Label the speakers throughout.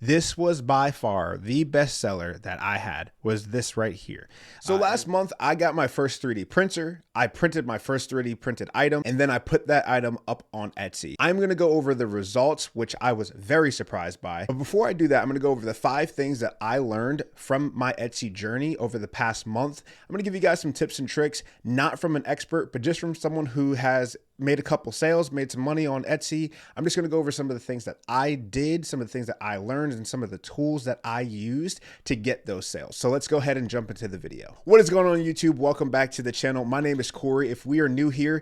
Speaker 1: This was by far the best seller that I had, was this right here. So last month I got my first 3D printer. I printed my first 3D printed item, and then I put that item up on Etsy. I'm gonna go over the results, which I was very surprised by. But before I do that, I'm gonna go over the 5 things that I learned from my Etsy journey over the past month. I'm gonna give you guys some tips and tricks, not from an expert, but just from someone who has made a couple sales, made some money on Etsy. I'm just gonna go over some of the things that I did, some of the things that I learned, and some of the tools that I used to get those sales. So let's go ahead and jump into the video. What is going on YouTube? Welcome back to the channel. My name is Corey. If we are new here,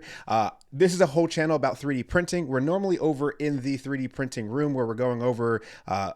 Speaker 1: this is a whole channel about 3D printing. We're normally over in the 3D printing room where we're going over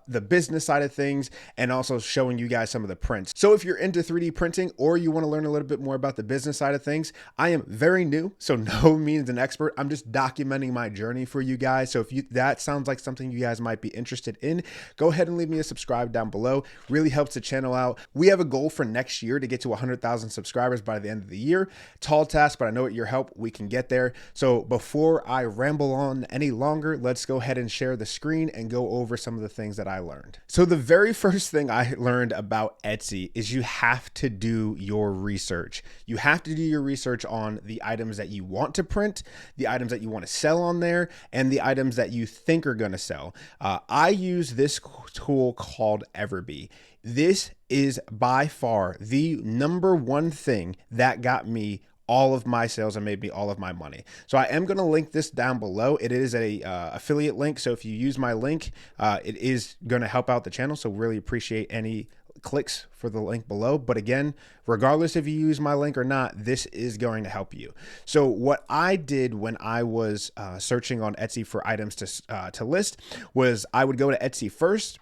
Speaker 1: the business side of things and also showing you guys some of the prints. So if you're into 3D printing or you want to learn a little bit more about the business side of things, I am very new, so no means an expert. I'm just documenting my journey for you guys. So if that sounds like something you guys might be interested in, go ahead and leave me a subscribe down below. Really helps the channel out. We have a goal for next year to get to 100,000 subscribers by the end of the year. Tall task, but I know with your help, we can get there. So before I ramble on any longer, let's go ahead and share the screen and go over some of the things that I learned. So the very first thing I learned about Etsy is you have to do your research. You have to do your research on the items that you want to print, the items that you want to sell on there, and the items that you think are going to sell. I use this tool called Everbee. This is by far the #1 thing that got me all of my sales and made me all of my money. So I am going to link this down below. It is a affiliate link. So if you use my link, it is going to help out the channel. So really appreciate any clicks for the link below. But again, regardless if you use my link or not, this is going to help you. So what I did when I was searching on Etsy for items to list was I would go to Etsy first.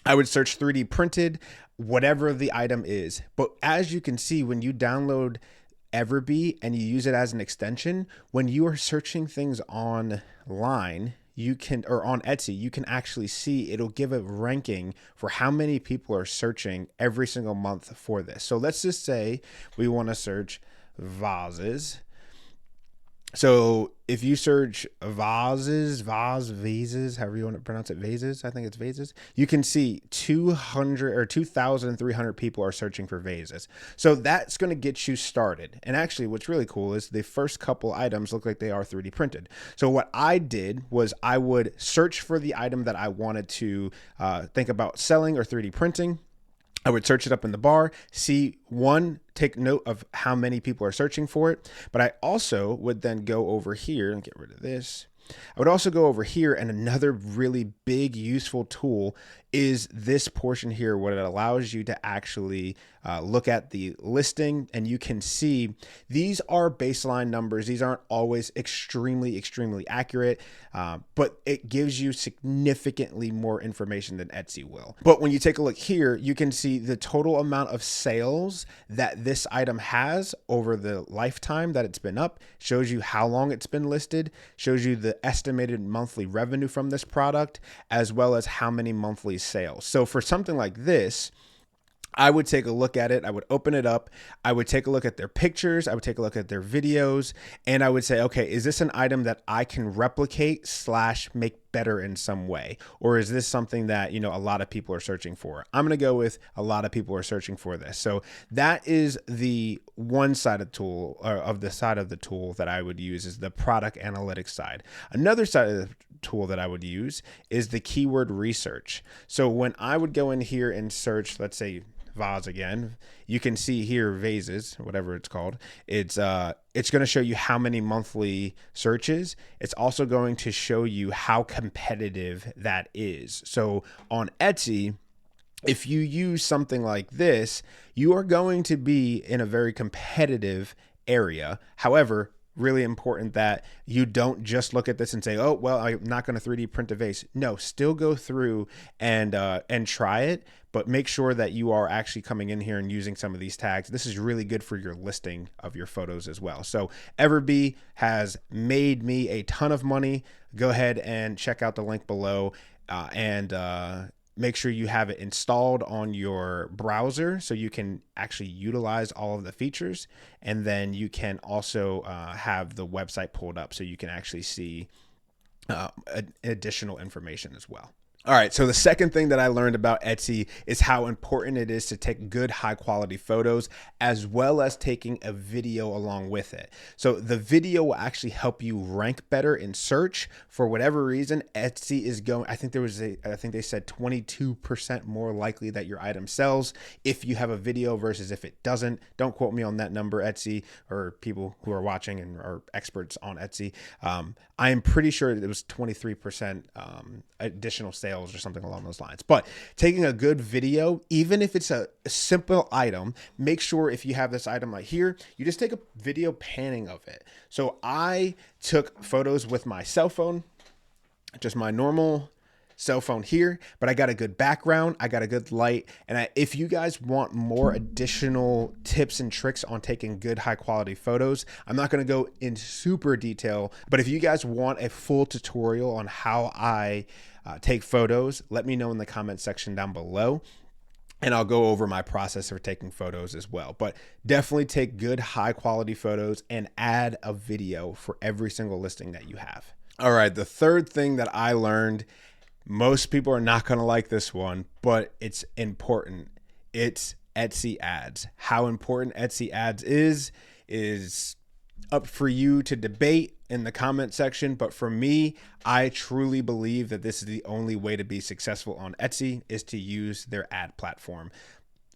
Speaker 1: I would search 3D printed, whatever the item is. But as you can see, when you download Everbee and you use it as an extension, when you are searching things online, you can, or on Etsy, you can actually see it'll give a ranking for how many people are searching every single month for this. So let's just say we want to search vases. So if you search vases, however you want to pronounce it, vases, I think it's vases, you can see 200 or 2,300 people are searching for vases. So that's going to get you started. And actually what's really cool is the first couple items look like they are 3D printed. So what I did was I would search for the item that I wanted to think about selling or 3D printing. I would search it up in the bar, take note of how many people are searching for it. But I also would then go over here and get rid of this. I would also go over here, and another really big useful tool is this portion here, what it allows you to actually look at the listing, and you can see these are baseline numbers. These aren't always extremely accurate, but it gives you significantly more information than Etsy will. But when you take a look here, you can see the total amount of sales that this item has over the lifetime that it's been up, shows you how long it's been listed, shows you the estimated monthly revenue from this product, as well as how many monthly sales. So for something like this, I would take a look at it. I would open it up. I would take a look at their pictures. I would take a look at their videos, and I would say, okay, is this an item that I can replicate / make better in some way? Or is this something that, you know, a lot of people are searching for? I'm going to go with a lot of people are searching for this. So that is the one side of the tool, or of the side of the tool that I would use, is the product analytics side. Another side of the tool that I would use is the keyword research. So when I would go in here and search, let's say vase again, you can see here vases, whatever it's called. It's going to show you how many monthly searches. It's also going to show you how competitive that is. So on Etsy, if you use something like this, you are going to be in a very competitive area. However, really important that you don't just look at this and say, oh, well, I'm not going to 3D print a vase. No, still go through and try it, but make sure that you are actually coming in here and using some of these tags. This is really good for your listing of your photos as well. So Everbee has made me a ton of money. Go ahead and check out the link below and make sure you have it installed on your browser so you can actually utilize all of the features. And then you can also have the website pulled up so you can actually see additional information as well. All right, so the second thing that I learned about Etsy is how important it is to take good, high quality photos, as well as taking a video along with it. So the video will actually help you rank better in search. For whatever reason, Etsy is going, I think they said 22% more likely that your item sells if you have a video versus if it doesn't. Don't quote me on that number, Etsy, or people who are watching and are experts on Etsy. I am pretty sure it was 23% additional sales or something along those lines. But taking a good video, even if it's a simple item, make sure if you have this item right here, you just take a video panning of it. So I took photos with my cell phone, just my normal cell phone here, but I got a good background, I got a good light. And if you guys want more additional tips and tricks on taking good high quality photos, I'm not going to go in super detail, but if you guys want a full tutorial on how I take photos, let me know in the comment section down below. And I'll go over my process for taking photos as well. But definitely take good high quality photos and add a video for every single listing that you have. All right, the third thing that I learned, most people are not going to like this one, but it's important. It's Etsy ads. How important Etsy ads is up for you to debate in the comment section. But for me, I truly believe that this is the only way to be successful on Etsy, is to use their ad platform.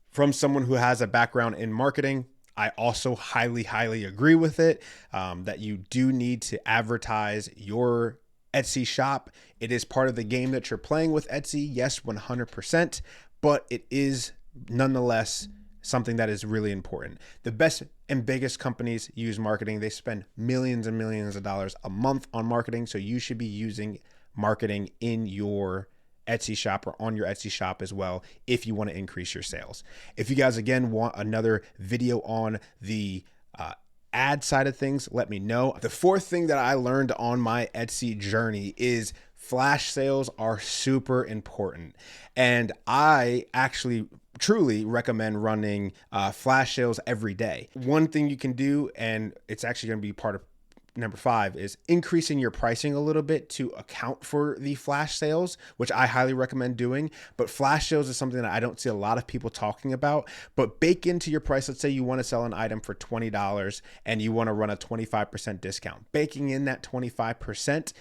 Speaker 1: From someone who has a background in marketing, I also highly agree with it, that you do need to advertise your Etsy shop. It is part of the game that you're playing with Etsy. Yes, 100%, but it is nonetheless something that is really important. The best and biggest companies use marketing. They spend millions and millions of dollars a month on marketing. So you should be using marketing in your Etsy shop or on your Etsy shop as well if you want to increase your sales. If you guys, again, want another video on the ad side of things, let me know. The fourth thing that I learned on my Etsy journey is flash sales are super important. And I actually truly recommend running flash sales every day. One thing you can do, and it's actually going to be part of number 5, is increasing your pricing a little bit to account for the flash sales, which I highly recommend doing. But flash sales is something that I don't see a lot of people talking about, but bake into your price. Let's say you want to sell an item for $20 and you want to run a 25% discount. Baking in that 25%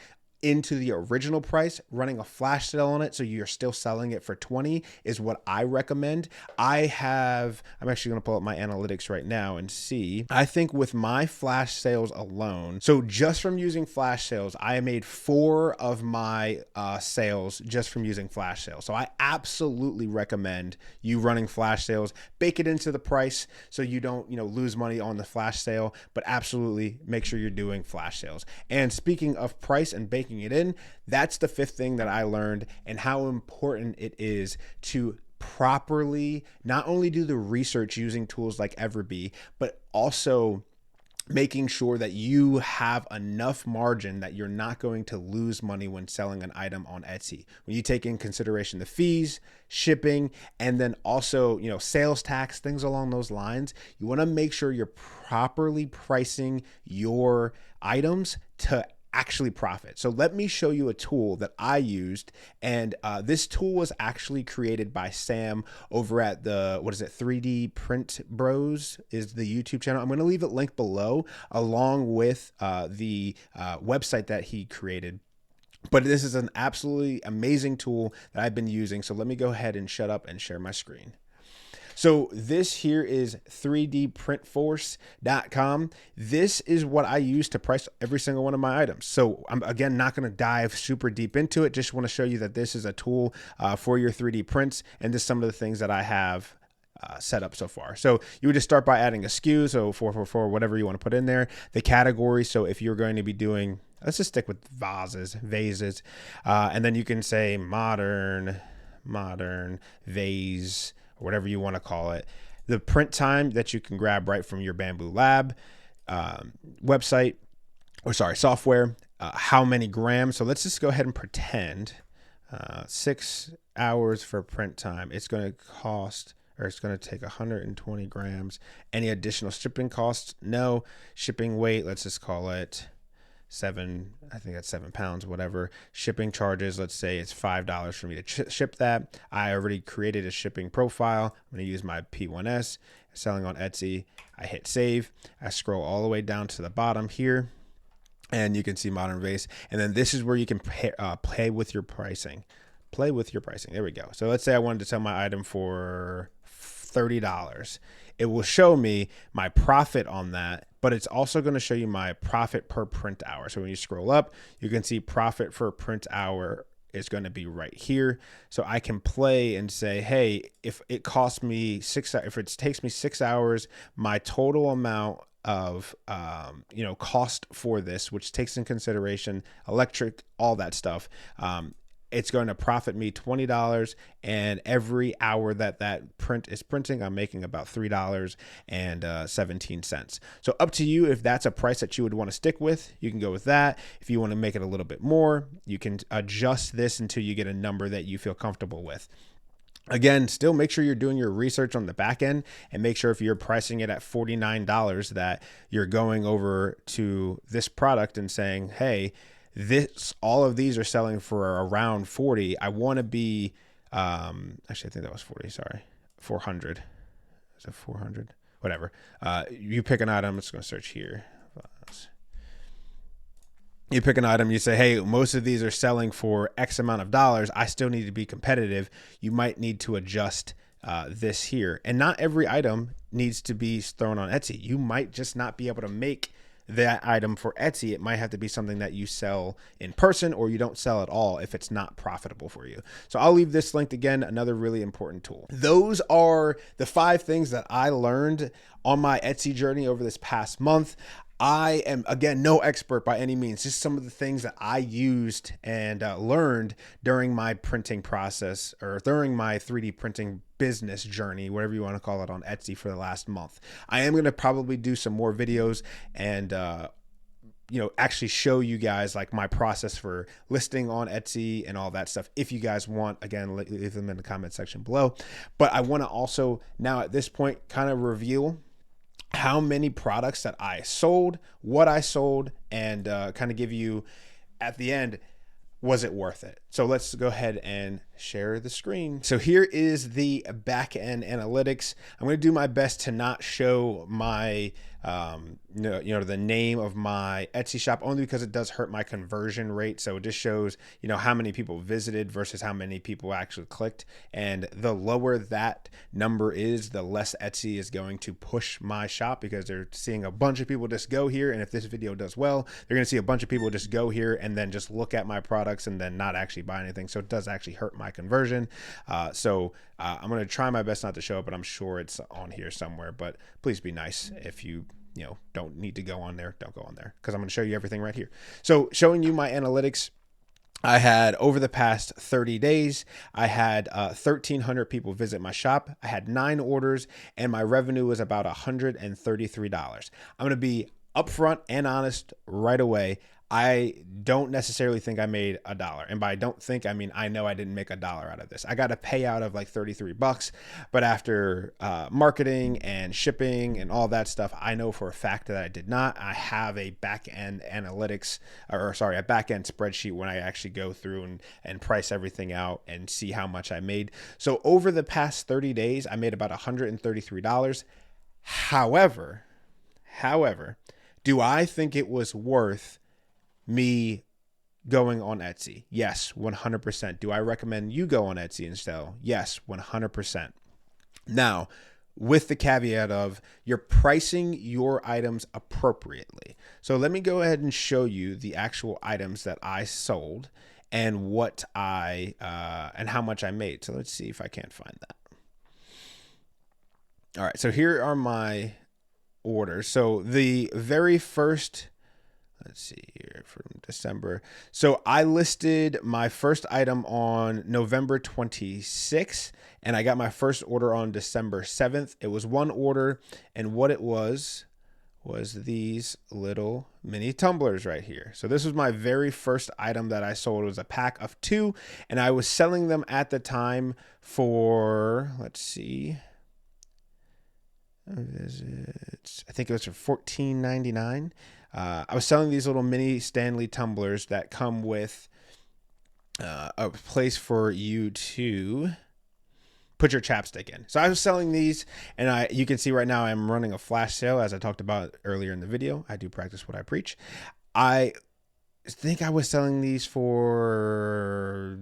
Speaker 1: into the original price, running a flash sale on it so you're still selling it for $20 is what I recommend. I'm actually going to pull up my analytics right now and see. I think with my flash sales alone, so just from using flash sales, I made 4 of my sales just from using flash sales. So I absolutely recommend you running flash sales. Bake it into the price so you don't, lose money on the flash sale, but absolutely make sure you're doing flash sales. And speaking of price and baking it in, that's the 5th thing that I learned, and how important it is to properly not only do the research using tools like Everbee, but also making sure that you have enough margin that you're not going to lose money when selling an item on Etsy. When you take in consideration the fees, shipping, and then also, sales tax, things along those lines, you want to make sure you're properly pricing your items to actually profit. So let me show you a tool that I used, and this tool was actually created by Sam over at the 3D Print Bros is the YouTube channel. I'm going to leave it linked below along with the website that he created. But this is an absolutely amazing tool that I've been using. So let me go ahead and shut up and share my screen. So this here is 3dprintforce.com. This is what I use to price every single one of my items. So I'm, again, not going to dive super deep into it. Just want to show you that this is a tool for your 3D prints. And this is some of the things that I have set up so far. So you would just start by adding a SKU. So 444, whatever you want to put in there. The category. So if you're going to be doing, let's just stick with vases. And then you can say modern vase, whatever you want to call it. The print time that you can grab right from your Bamboo Lab software. How many grams? So let's just go ahead and pretend 6 hours for print time. It's going to take 120 grams. Any additional shipping costs? No. Shipping weight, let's just call it I think that's 7 pounds, whatever. Shipping charges, let's say it's $5 for me to ship that. I already created a shipping profile. I'm going to use my P1S, selling on Etsy. I hit save. I scroll all the way down to the bottom here, and you can see modern vase. And then this is where you can play with your pricing. Play with your pricing. There we go. So let's say I wanted to sell my item for $30. It will show me my profit on that, but it's also going to show you my profit per print hour. So when you scroll up, you can see profit for print hour is going to be right here. So I can play and say, hey, if it costs me if it takes me 6 hours, my total amount of cost for this, which takes in consideration electric, all that stuff, it's going to profit me $20, and every hour that print is printing, I'm making about $3.17. So up to you if that's a price that you would want to stick with. You can go with that. If you want to make it a little bit more, you can adjust this until you get a number that you feel comfortable with. Again, still make sure you're doing your research on the back end, and make sure if you're pricing it at $49 that you're going over to this product and saying, hey, all of these are selling for around 40. I want to be, actually, I think that was 40. Sorry, 400. Is it 400? Whatever. You pick an item. I'm just going to search here. You pick an item. You say, hey, most of these are selling for X amount of dollars. I still need to be competitive. You might need to adjust this here. And not every item needs to be thrown on Etsy. You might just not be able to make that item for Etsy. It might have to be something that you sell in person, or you don't sell at all if it's not profitable for you. So I'll leave this linked again, another really important tool. Those are the 5 things that I learned on my Etsy journey over this past month. I am, again, no expert by any means, just some of the things that I used and learned during my printing process, or during my 3D printing business journey, whatever you want to call it, on Etsy for the last month. I am going to probably do some more videos and actually show you guys like my process for listing on Etsy and all that stuff. If you guys want, again, leave them in the comment section below. But I want to also now at this point kind of reveal how many products that I sold, what I sold, and kind of give you at the end, was it worth it? So let's go ahead and share the screen. So here is the back end analytics. I'm going to do my best to not show my the name of my Etsy shop, only because it does hurt my conversion rate. So it just shows how many people visited versus how many people actually clicked, and the lower that number is, the less Etsy is going to push my shop, because they're seeing a bunch of people just go here, and if this video does well, they're going to see a bunch of people just go here and then just look at my products and then not actually buy anything. So it does actually hurt my conversion. I'm going to try my best not to show it, but I'm sure it's on here somewhere. But please be nice. If you don't need to go on there, don't go on there, because I'm going to show you everything right here. So showing you my analytics, I had, over the past 30 days, I had 1,300 people visit my shop. I had 9 orders, and my revenue was about $133. I'm going to be upfront and honest right away. I don't necessarily think I made $1. And by don't think, I mean, I know I didn't make $1 out of this. I got a payout of like $33, but after marketing and shipping and all that stuff, I know for a fact that I did not. I have a back-end analytics, a back-end spreadsheet when I actually go through and price everything out and see how much I made. So over the past 30 days, I made about $133. However, do I think it was worth me going on Etsy? Yes, 100%. Do I recommend you go on Etsy and sell? Yes, 100%. Now, with the caveat of you're pricing your items appropriately. So let me go ahead and show you the actual items that I sold and what and how much I made. So let's see if I can't find that. All right, so here are my orders. So the very first, let's see here, from December. So I listed my first item on November 26th, and I got my first order on December 7th. It was one order, and what it was these little mini tumblers right here. So this was my very first item that I sold. It was a pack of 2, and I was selling them at the time for, let's see, I think it was for $14.99. I was selling these little mini Stanley tumblers that come with a place for you to put your chapstick in. So I was selling these, and you can see right now I'm running a flash sale, as I talked about earlier in the video. I do practice what I preach. I think I was selling these for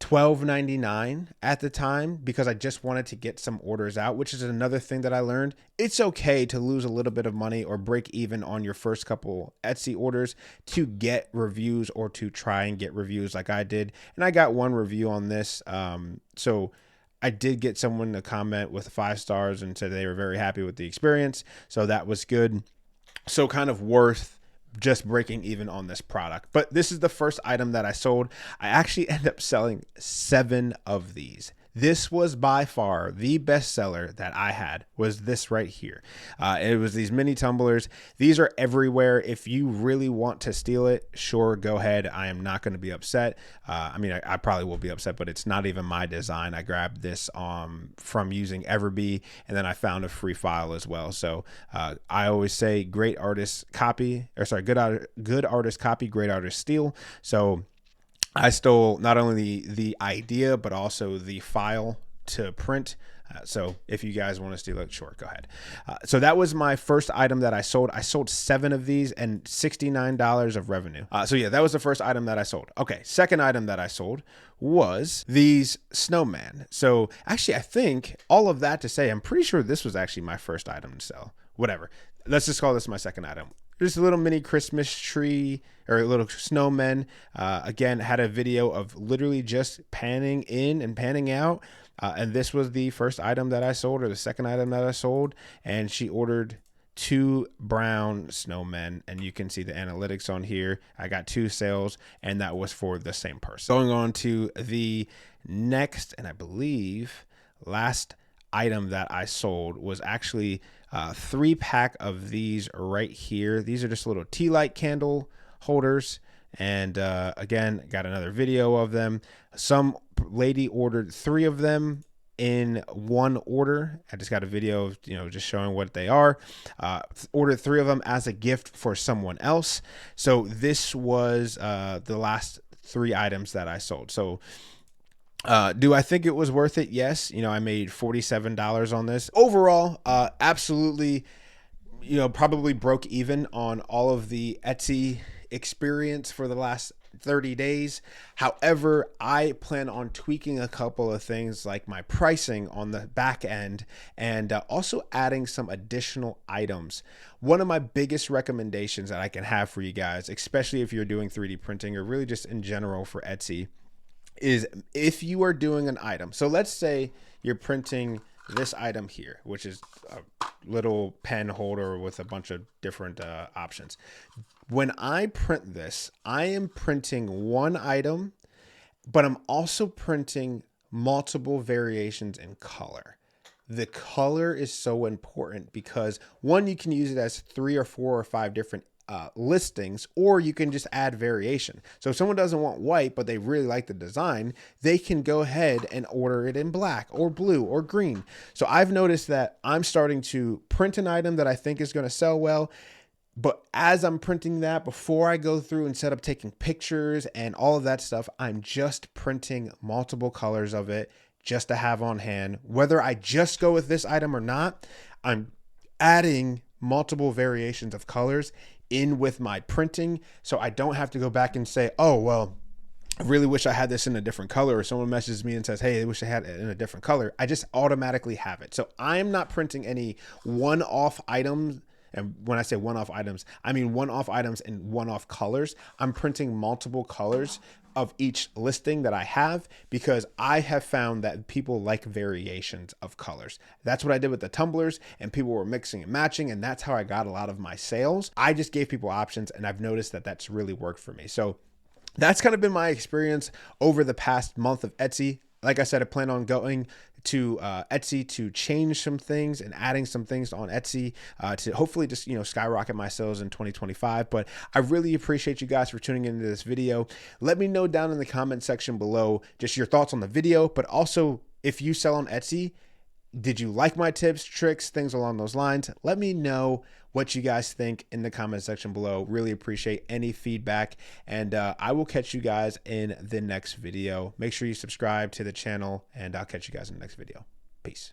Speaker 1: $12.99 at the time, because I just wanted to get some orders out, which is another thing that I learned. It's okay to lose a little bit of money or break even on your first couple Etsy orders to get reviews, or to try and get reviews like I did. And I got one review on this. So I did get someone to comment with 5 stars and said they were very happy with the experience. So that was good. So kind of worth just breaking even on this product. But this is the first item that I sold. I actually ended up selling 7 of these. This was by far the best seller that I had, was this right here. It was these mini tumblers. These are everywhere. If you really want to steal it, sure, go ahead. I am not going to be upset. I mean, I probably will be upset, but it's not even my design. I grabbed this from using Everbee, and then I found a free file as well. So I always say great artist copy, or sorry, good artist copy, great artist steal. So I stole not only the idea, but also the file to print. So if you guys want to steal it, sure, go ahead. So that was my first item that I sold. I sold 7 of these and $69 of revenue. So yeah, that was the first item that I sold. Okay, second item that I sold was these snowmen. So actually, I think all of that to say, I'm pretty sure this was actually my first item to sell. Whatever. Let's just call this my second item. Just a little mini Christmas tree, or a little snowmen. Again, had a video of literally just panning in and panning out. And this was the first item that I sold, or the second item that I sold. And she ordered 2 brown snowmen, and you can see the analytics on here. I got 2 sales, and that was for the same person. Going on to the next, and I believe last item that I sold, was actually 3-pack of these right here. These are just little tea light candle holders. And again, got another video of them. Some lady ordered 3 of them in one order. I just got a video of, just showing what they are. Ordered 3 of them as a gift for someone else. So this was the last 3 items that I sold. So do I think it was worth it? Yes. I made $47 on this. Overall, absolutely, probably broke even on all of the Etsy experience for the last 30 days. However, I plan on tweaking a couple of things, like my pricing on the back end, and also adding some additional items. One of my biggest recommendations that I can have for you guys, especially if you're doing 3D printing, or really just in general for Etsy, is if you are doing an item. So let's say you're printing this item here, which is a little pen holder with a bunch of different options. When I print this, I am printing one item, but I'm also printing multiple variations in color. The color is so important because, one, you can use it as 3 or 4 or 5 different listings, or you can just add variation. So if someone doesn't want white, but they really like the design, they can go ahead and order it in black or blue or green. So I've noticed that I'm starting to print an item that I think is going to sell well. But as I'm printing that, before I go through and set up taking pictures and all of that stuff, I'm just printing multiple colors of it just to have on hand. Whether I just go with this item or not, I'm adding multiple variations of colors in with my printing, so I don't have to go back and say, oh, well, I really wish I had this in a different color, or someone messages me and says, hey, I wish I had it in a different color. I just automatically have it. So I'm not printing any one-off items. And when I say one-off items, I mean one-off items in one-off colors. I'm printing multiple colors of each listing that I have, because I have found that people like variations of colors. That's what I did with the tumblers, and people were mixing and matching, and that's how I got a lot of my sales. I just gave people options, and I've noticed that that's really worked for me. So that's kind of been my experience over the past month of Etsy. Like I said, I plan on going to Etsy to change some things and adding some things on Etsy to hopefully just, skyrocket my sales in 2025. But I really appreciate you guys for tuning into this video. Let me know down in the comment section below just your thoughts on the video, but also if you sell on Etsy, Did you like my tips, tricks, things along those lines? Let me know what you guys think in the comment section below. Really appreciate any feedback, and I will catch you guys in the next video. Make sure you subscribe to the channel, and I'll catch you guys in the next video. Peace.